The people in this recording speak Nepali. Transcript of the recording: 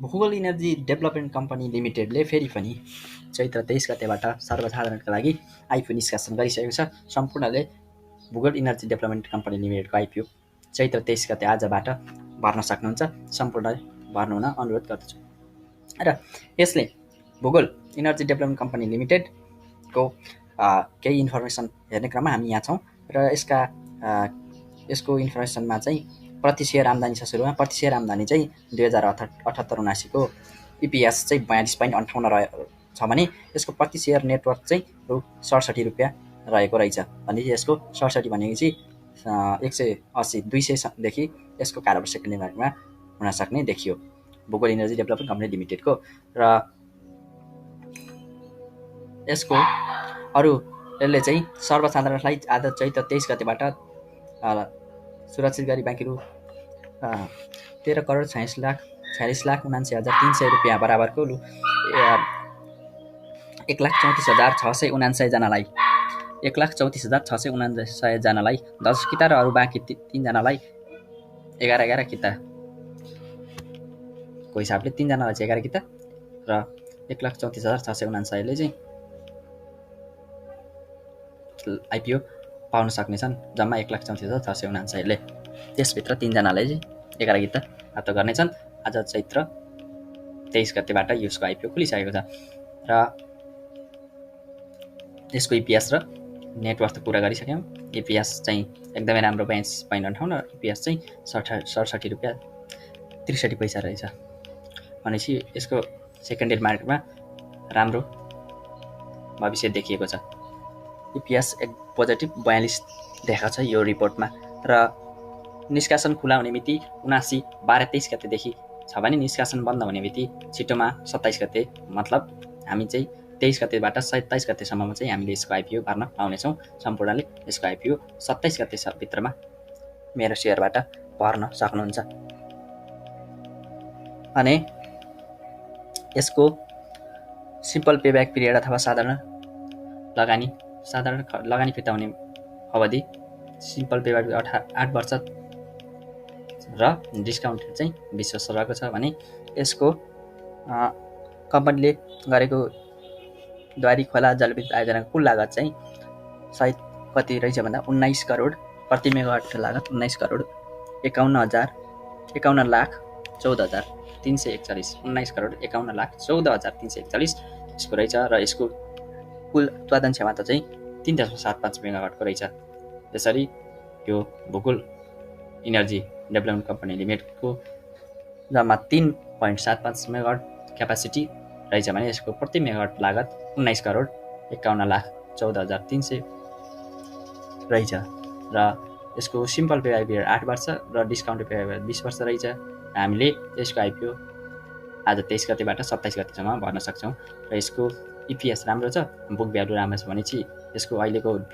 भूगोल इनर्जी डेभलपमेन्ट कम्पनी लिमिटेडले फेरि पनि चैत्र 23 गतेबाट सर्वसाधारणका लागि आइपिओ निष्कासन गरिसकेको छ। सम्पूर्णले भूगोल इनर्जी डेभलपमेन्ट कम्पनी लिमिटेडको आइपिओ चैत्र 23 गते आजबाट भर्न सक्नुहुन्छ। सम्पूर्णले भर्नु हुन अनुरोध गर्दछु। र यसले भूगोल इनर्जी डेभलपमेन्ट कम्पनी लिमिटेडको केही इन्फर्मेसन हेर्ने क्रममा हामी यहाँ छौँ र यसको इन्फर्मेसनमा चाहिँ प्रति सेयर आम्दानी छ। सुरुमा प्रति सेयर आम्दानी चाहिँ 2078-79 को इपिएस चाहिँ 42.58 छ भने यसको प्रति सेयर नेटवर्क चाहिँ रु 67 रुपियाँ रहेको रहेछ। भने यसको 67 भनेपछि 180-200 देखि यसको कारोबार सेकेन्डरी मार्केटमा हुन सक्ने देखियो भूगोल इनर्जी डेभलपमेन्ट कम्पनी लिमिटेडको। र यसको अरू यसले चाहिँ सर्वसाधारणलाई आज चैत्र 23 गतेबाट सुरक्षित गरी बाँकी रु 13,46,49,300 रुपियाँ बराबरको 1,34,679 जनालाई 1,34,679 जनालाई 10 किता र अरू बाँकी 3 जनालाई 11 किता को हिसाबले 3 जनालाई चाहिँ 11 किता र 1,34,679 ले चाहिँ आइपिओ पाउन सक्नेछन्। जम्मा 1,34,679 ले त्यसभित्र 3 जनाले चाहिँ 11 किता प्राप्त गर्नेछन्। आज चैत्र 23 गतेबाट यसको आइपिओ खुलिसकेको छ र यसको इपिएस र नेटवर्क त कुरा गरिसक्यौँ। इपिएस चाहिँ एकदमै राम्रो 42.58 र इपिएस चाहिँ 67 रुपियाँ 63 पैसा रहेछ। भनेपछि यसको सेकेन्डरी मार्केटमा राम्रो भविष्य देखिएको छ। इपिएस एक पोजिटिभ 42 देखाएको छ यो रिपोर्टमा र निष्कासन खुला हुने मिति 79/12-23 गतेदेखि छ भने निष्कासन बन्द हुने मिति छिटोमा 27 गते, मतलब हामी चाहिँ 23 गतेबाट 27 गतेसम्ममा चाहिँ हामीले यसको आइपिओ भर्न पाउनेछौँ। सम्पूर्णले यसको आइपिओ 27 गते भित्रमा मेरो सेयरबाट भर्न सक्नुहुन्छ। अनि यसको सिम्पल पेब्याक पिरियड अथवा साधारण लगानी फिर्ता हुने अवधि सिम्पल पेब्याक 8 वर्ष र डिस्काउन्ट चाहिँ 20 वर्ष रहेको छ भने यसको कम्पनीले गरेको द्वारी खोला जलविद्युत आयोजनाको कुल लागत चाहिँ सायद कति रहेछ भन्दा 19 करोड प्रति मेगावाटको लागत 19 करोड 51,14,341 19 करोड 51,14,341 यसको रहेछ र यसको कुल उत्पादन क्षमता चाहिँ 3.75 मेगावाटको रहेछ। यसरी यो भूगोल इनर्जी डेभलपमेन्ट कम्पनी लिमिटेडको जम्मा 3.75 मेगावाट क्यापासिटी रहेछ भने यसको प्रति मेगावाट लागत 19 करोड 51,14,300 रहेछ र यसको सिम्पल पेब्याक पिरियड 8 वर्ष र डिस्काउन्ट पेब्याक पिरियड 20 वर्ष रहेछ। हामीले यसको आइपिओ आज 23 गतेबाट 27 गतेसम्म भर्न सक्छौँ र यसको इपिएस राम्रो छ, बुक भ्यालु राम्रो छ भनेपछि यसको अहिलेको